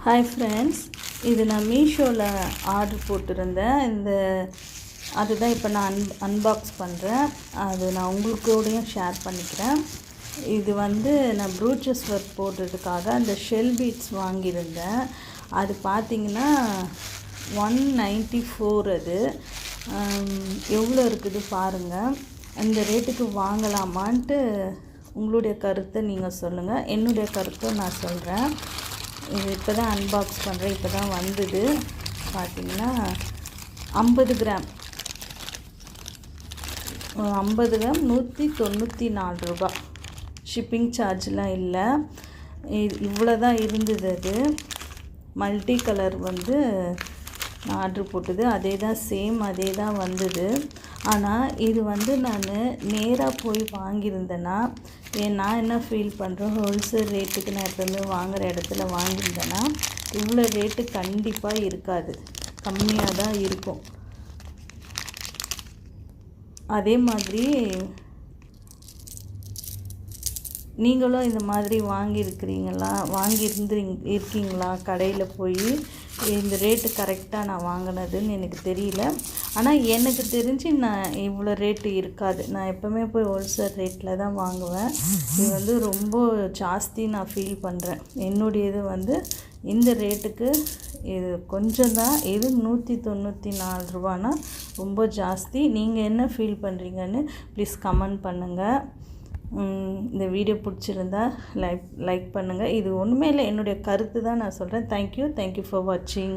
Hi friends, இது நான் மீஷோவில் ஆர்டர் போட்டிருந்தேன். அதுதான் இப்போ நான் அன்பாக்ஸ் பண்ணுறேன். அது நான் உங்களுக்கூடையும் ஷேர் பண்ணிக்கிறேன். இது நான் ப்ரூச்சஸ் ஒர்க் போடுறதுக்காக அந்த ஷெல் பீட்ஸ் வாங்கியிருந்தேன். அது பார்த்திங்கன்னா 194. அது எவ்வளோ இருக்குது பாருங்கள். அந்த ரேட்டுக்கு வாங்கலாமான்ட்டு உங்களுடைய கருத்தை நீங்கள் சொல்லுங்கள். என்னுடைய கருத்தை நான் சொல்கிறேன். இது இப்போ தான் அன்பாக்ஸ் பண்ணுறேன். இப்போ தான் வந்தது. பார்த்திங்கன்னா 50 கிராம் 194 ரூபா. ஷிப்பிங் சார்ஜெலாம் இல்லை. இவ்வளோ தான் இருந்தது. அது மல்டி கலர் நான் ஆர்டர் போட்டது அதே தான், சேம் அதே தான் வந்தது. ஆனால் இது நான் நேராக போய் வாங்கியிருந்தேன்னா நான் என்ன ஃபீல் பண்ணுறேன், ஹோல்சேல் ரேட்டுக்கு நான் எப்போவுமே வாங்குகிற இடத்துல வாங்கியிருந்தேன்னா இவ்வளோ ரேட்டு கண்டிப்பாக இருக்காது, கம்மியாக தான் இருக்கும். அதே மாதிரி நீங்களும் இந்த மாதிரி இருக்கீங்களா கடையில் போய் இந்த ரேட்டு கரெக்டாக நான் வாங்கினதுன்னு எனக்கு தெரியல. ஆனால் எனக்கு தெரிஞ்சு நான் இவ்வளோ ரேட்டு இருக்காது. நான் எப்போவுமே போய் ஹோல்சேல் ரேட்டில் தான் வாங்குவேன். இது ரொம்ப ஜாஸ்தி நான் ஃபீல் பண்ணுறேன். என்னுடையது இந்த ரேட்டுக்கு இது கொஞ்சம் தான். இது 194 ரூபானா ரொம்ப ஜாஸ்தி. நீங்கள் என்ன ஃபீல் பண்ணுறீங்கன்னு ப்ளீஸ் கமெண்ட் பண்ணுங்கள். இந்த வீடியோ பிடிச்சிருந்தா லைக் பண்ணுங்கள். இது ஒன்றுமே இல்லை, என்னுடைய கருத்து தான் நான் சொல்கிறேன். தேங்க்யூ ஃபார் வாட்சிங்.